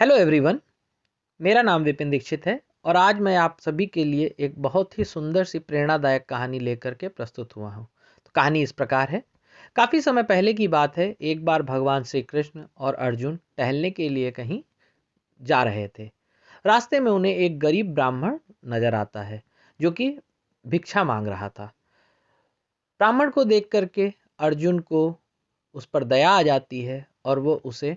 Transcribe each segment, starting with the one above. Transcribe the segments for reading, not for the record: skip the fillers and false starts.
Hello everyone. मेरा नाम विपिन दीक्षित है और आज मैं आप सभी के लिए एक बहुत ही सुंदर सी प्रेरणादायक कहानी लेकर के प्रस्तुत हुआ हूँ। तो कहानी इस प्रकार है। काफ़ी समय पहले की बात है। एक बार भगवान श्री कृष्ण और अर्जुन टहलने के लिए कहीं जा रहे थे। रास्ते में उन्हें एक गरीब ब्राह्मण नजर आता है जो कि भिक्षा मांग रहा था। ब्राह्मण को देख करके अर्जुन को उस पर दया आ जाती है और वो उसे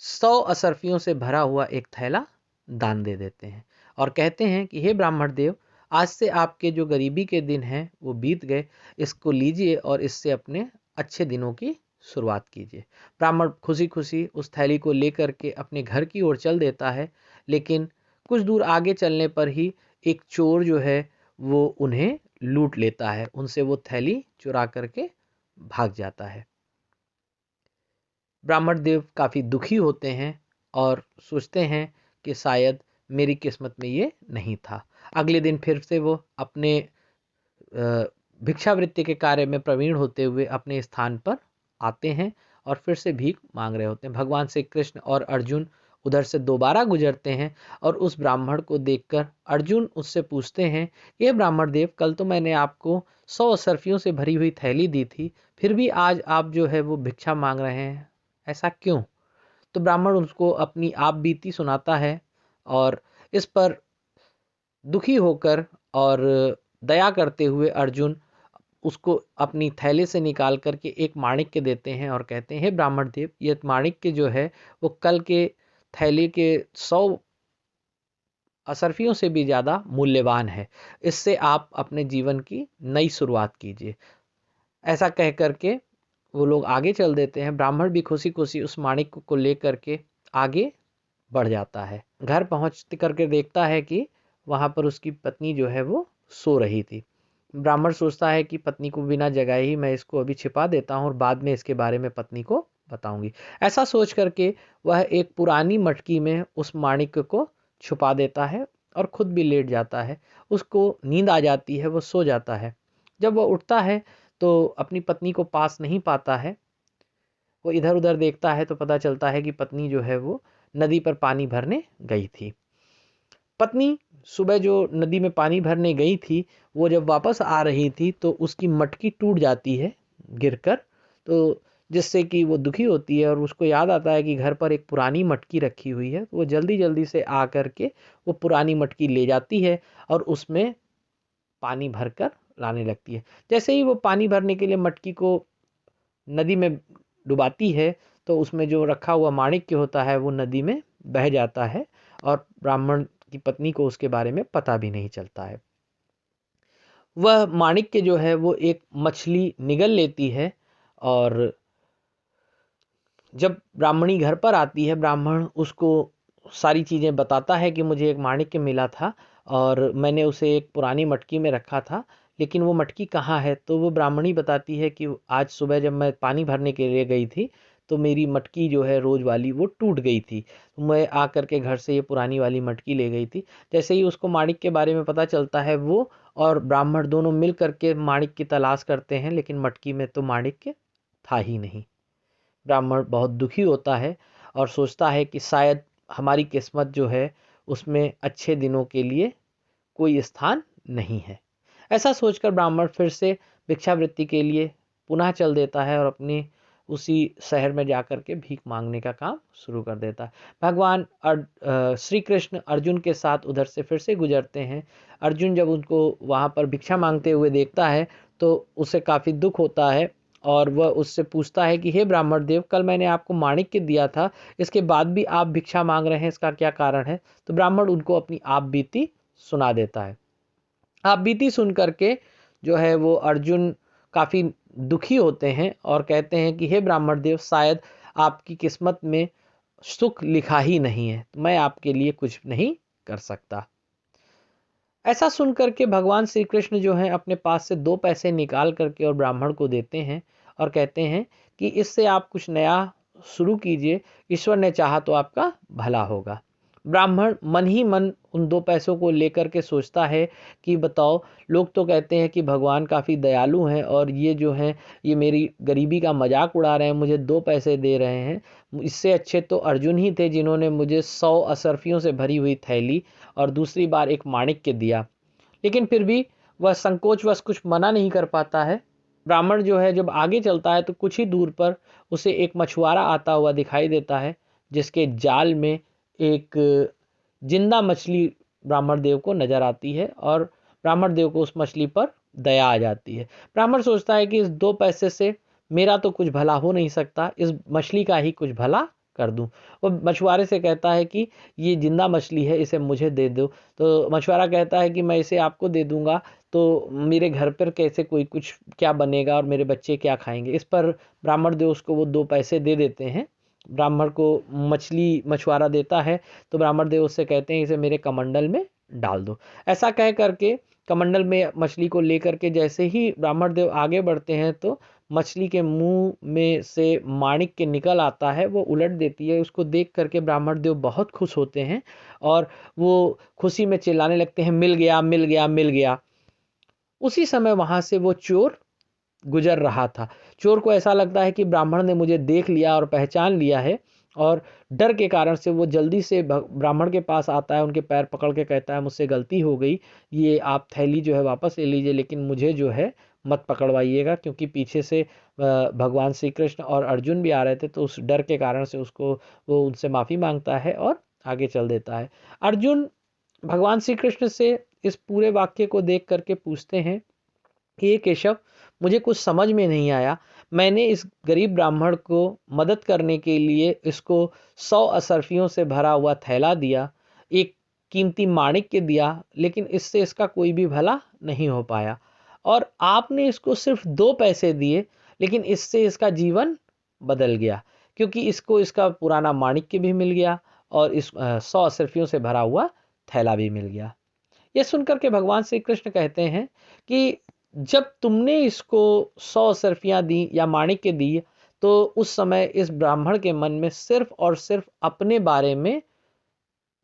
100 असरफियों से भरा हुआ एक थैला दान दे देते हैं और कहते हैं कि हे ब्राह्मण देव, आज से आपके जो गरीबी के दिन हैं वो बीत गए। इसको लीजिए और इससे अपने अच्छे दिनों की शुरुआत कीजिए। ब्राह्मण खुशी खुशी उस थैली को लेकर के अपने घर की ओर चल देता है, लेकिन कुछ दूर आगे चलने पर ही एक चोर जो है वो उन्हें लूट लेता है। उनसे वो थैली चुरा करके भाग जाता है। ब्राह्मण देव काफ़ी दुखी होते हैं और सोचते हैं कि शायद मेरी किस्मत में ये नहीं था। अगले दिन फिर से वो अपने भिक्षावृत्ति के कार्य में प्रवीण होते हुए अपने स्थान पर आते हैं और फिर से भीख मांग रहे होते हैं। भगवान श्री कृष्ण और अर्जुन उधर से दोबारा गुजरते हैं और उस ब्राह्मण को देखकर अर्जुन उससे पूछते हैं, ये ब्राह्मण देव, कल तो मैंने आपको 100 असरफियों से भरी हुई थैली दी थी, फिर भी आज आप जो है वो भिक्षा मांग रहे हैं, ऐसा क्यों? तो ब्राह्मण उसको अपनी आप बीती सुनाता है और इस पर दुखी होकर और दया करते हुए अर्जुन उसको अपनी थैले से निकाल करके एक माणिक्य देते हैं और कहते हैं, हे ब्राह्मण देव, ये माणिक्य जो है वो कल के थैले के 100 असरफियों से भी ज़्यादा मूल्यवान है। इससे आप अपने जीवन की नई शुरुआत कीजिए। ऐसा कह करके वो लोग आगे चल देते हैं। ब्राह्मण भी खुशी खुशी उस माणिक्य को लेकर के आगे बढ़ जाता है। घर पहुँच करके देखता है कि वहाँ पर उसकी पत्नी जो है वो सो रही थी। ब्राह्मण सोचता है कि पत्नी को बिना जगाए ही मैं इसको अभी छिपा देता हूँ और बाद में इसके बारे में पत्नी को बताऊंगी। ऐसा सोच करके वह एक पुरानी मटकी में उस माणिक्य को छुपा देता है और खुद भी लेट जाता है। उसको नींद आ जाती है, वो सो जाता है। जब वह उठता है तो अपनी पत्नी को पास नहीं पाता है। वो इधर उधर देखता है तो पता चलता है कि पत्नी जो है वो नदी पर पानी भरने गई थी। पत्नी सुबह जो नदी में पानी भरने गई थी, वो जब वापस आ रही थी तो उसकी मटकी टूट जाती है गिरकर। तो जिससे कि वो दुखी होती है और उसको याद आता है कि घर पर एक पुरानी मटकी रखी हुई है। तो वो जल्दी जल्दी से आ करके वो पुरानी मटकी ले जाती है और उसमें पानी भरकर लाने लगती है। जैसे ही वो पानी भरने के लिए मटकी को नदी में डुबाती है तो उसमें जो रखा हुआ माणिक्य होता है वो नदी में बह जाता है और ब्राह्मण की पत्नी को उसके बारे में पता भी नहीं चलता है। वह माणिक्य जो है वो एक मछली निगल लेती है और जब ब्राह्मणी घर पर आती है, ब्राह्मण उसको सारी चीज़ें बताता है कि मुझे एक माणिक्य मिला था और मैंने उसे एक पुरानी मटकी में रखा था, लेकिन वो मटकी कहाँ है? तो वो ब्राह्मणी बताती है कि आज सुबह जब मैं पानी भरने के लिए गई थी तो मेरी मटकी जो है रोज़ वाली वो टूट गई थी। तो मैं आ करके घर से ये पुरानी वाली मटकी ले गई थी। जैसे ही उसको माणिक के बारे में पता चलता है, वो और ब्राह्मण दोनों मिल करके माणिक की तलाश करते हैं, लेकिन मटकी में तो माणिक्य था ही नहीं। ब्राह्मण बहुत दुखी होता है और सोचता है कि शायद हमारी किस्मत जो है उसमें अच्छे दिनों के लिए कोई स्थान नहीं है। ऐसा सोचकर ब्राह्मण फिर से भिक्षावृत्ति के लिए पुनः चल देता है और अपनी उसी शहर में जाकर के भीख मांगने का काम शुरू कर देता है। भगवान श्री कृष्ण अर्जुन के साथ उधर से फिर से गुजरते हैं। अर्जुन जब उनको वहाँ पर भिक्षा मांगते हुए देखता है तो उसे काफ़ी दुख होता है और वह उससे पूछता है कि हे ब्राह्मण देव, कल मैंने आपको माणिक्य दिया था, इसके बाद भी आप भिक्षा मांग रहे हैं, इसका क्या कारण है? तो ब्राह्मण उनको अपनी आप बीती सुना देता है। आप बीती सुन करके जो है वो अर्जुन काफ़ी दुखी होते हैं और कहते हैं कि हे ब्राह्मण देव, शायद आपकी किस्मत में सुख लिखा ही नहीं है, तो मैं आपके लिए कुछ नहीं कर सकता। ऐसा सुन करके भगवान श्री कृष्ण जो है अपने पास से 2 पैसे निकाल करके और ब्राह्मण को देते हैं और कहते हैं कि इससे आप कुछ नया शुरू कीजिए, ईश्वर ने चाहा तो आपका भला होगा। ब्राह्मण मन ही मन उन 2 पैसों को लेकर के सोचता है कि बताओ, लोग तो कहते हैं कि भगवान काफ़ी दयालु हैं और ये जो हैं ये मेरी गरीबी का मजाक उड़ा रहे हैं, मुझे 2 पैसे दे रहे हैं। इससे अच्छे तो अर्जुन ही थे जिन्होंने मुझे 100 असरफियों से भरी हुई थैली और दूसरी बार एक माणिक्य दिया। लेकिन फिर भी वह संकोचवश कुछ मना नहीं कर पाता है। ब्राह्मण जो है जब आगे चलता है तो कुछ ही दूर पर उसे एक मछुआरा आता हुआ दिखाई देता है, जिसके जाल में एक जिंदा मछली ब्राह्मण देव को नजर आती है और ब्राह्मण देव को उस मछली पर दया आ जाती है। ब्राह्मण सोचता है कि इस 2 पैसे से मेरा तो कुछ भला हो नहीं सकता, इस मछली का ही कुछ भला कर दूं। वो मछुआरे से कहता है कि ये जिंदा मछली है, इसे मुझे दे दो। तो मछुआरा कहता है कि मैं इसे आपको दे दूंगा तो मेरे घर पर कैसे कोई कुछ क्या बनेगा और मेरे बच्चे क्या खाएंगे। इस पर ब्राह्मण देव उसको वो 2 पैसे दे देते हैं। ब्राह्मण को मछली मछुआरा देता है तो ब्राह्मण देव उससे कहते हैं इसे मेरे कमंडल में डाल दो। ऐसा कह करके कमंडल में मछली को लेकर के जैसे ही ब्राह्मण देव आगे बढ़ते हैं तो मछली के मुंह में से माणिक के निकल आता है, वो उलट देती है। उसको देख करके ब्राह्मण देव बहुत खुश होते हैं और वो खुशी में चिल्लाने लगते हैं, मिल गया मिल गया मिल गया। उसी समय वहां से वो चोर गुजर रहा था। चोर को ऐसा लगता है कि ब्राह्मण ने मुझे देख लिया और पहचान लिया है और डर के कारण से वो जल्दी से ब्राह्मण के पास आता है, उनके पैर पकड़ के कहता है मुझसे गलती हो गई, ये आप थैली जो है वापस ले लीजिए, लेकिन मुझे जो है मत पकड़वाइएगा। क्योंकि पीछे से भगवान श्री कृष्ण और अर्जुन भी आ रहे थे, तो उस डर के कारण से उसको वो उनसे माफ़ी मांगता है और आगे चल देता है। अर्जुन भगवान श्री कृष्ण से इस पूरे वाक्य को देख करके पूछते हैं कि ये केशव, मुझे कुछ समझ में नहीं आया। मैंने इस गरीब ब्राह्मण को मदद करने के लिए इसको 100 असरफियों से भरा हुआ थैला दिया, एक कीमती माणिक्य दिया, लेकिन इससे इसका कोई भी भला नहीं हो पाया। और आपने इसको सिर्फ 2 पैसे दिए, लेकिन इससे इसका जीवन बदल गया, क्योंकि इसको इसका पुराना माणिक्य भी मिल गया और इस 100 असरफियों से भरा हुआ थैला भी मिल गया। यह सुनकर के भगवान श्री कृष्ण कहते हैं कि जब तुमने इसको 100 सरफियां दी या माणिक्य दी, तो उस समय इस ब्राह्मण के मन में सिर्फ और सिर्फ अपने बारे में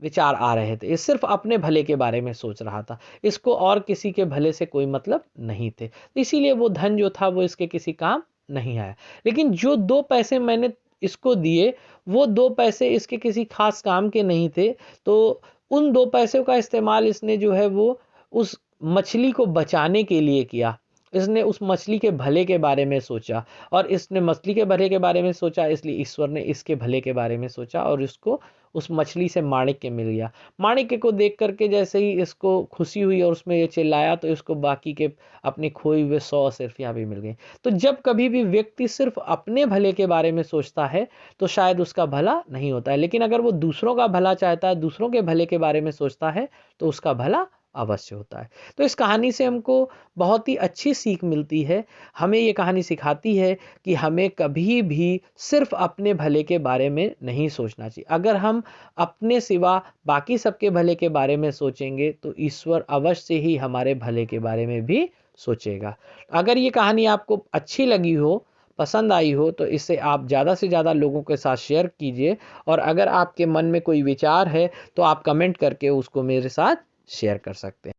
विचार आ रहे थे। ये सिर्फ अपने भले के बारे में सोच रहा था, इसको और किसी के भले से कोई मतलब नहीं थे। इसीलिए वो धन जो था वो इसके किसी काम नहीं आया। लेकिन जो 2 पैसे मैंने इसको दिए, वो 2 पैसे इसके किसी खास काम के नहीं थे। तो उन 2 पैसों का इस्तेमाल इसने जो है वो उस मछली को बचाने के लिए किया। इसने उस मछली के भले के बारे में सोचा और इसने मछली के भले के बारे में सोचा, इसलिए ईश्वर ने इसके भले के बारे में सोचा और इसको उस मछली से माणिक्य मिल गया। माणिक्य को देख करके जैसे ही इसको खुशी हुई और उसमें ये चिल्लाया, तो इसको बाकी के अपने खोए हुए 100 असरफियां भी मिल गई। तो जब कभी भी व्यक्ति सिर्फ अपने भले के बारे में सोचता है तो शायद उसका भला नहीं होता है, लेकिन अगर वो दूसरों का भला चाहता है, दूसरों के भले के बारे में सोचता है, तो उसका भला अवश्य होता है। तो इस कहानी से हमको बहुत ही अच्छी सीख मिलती है। हमें ये कहानी सिखाती है कि हमें कभी भी सिर्फ अपने भले के बारे में नहीं सोचना चाहिए। अगर हम अपने सिवा बाकी सबके भले के बारे में सोचेंगे तो ईश्वर अवश्य ही हमारे भले के बारे में भी सोचेगा। अगर ये कहानी आपको अच्छी लगी हो, पसंद आई हो, तो इसे आप ज़्यादा से ज़्यादा लोगों के साथ शेयर कीजिए। और अगर आपके मन में कोई विचार है तो आप कमेंट करके उसको मेरे साथ शेयर कर सकते हैं।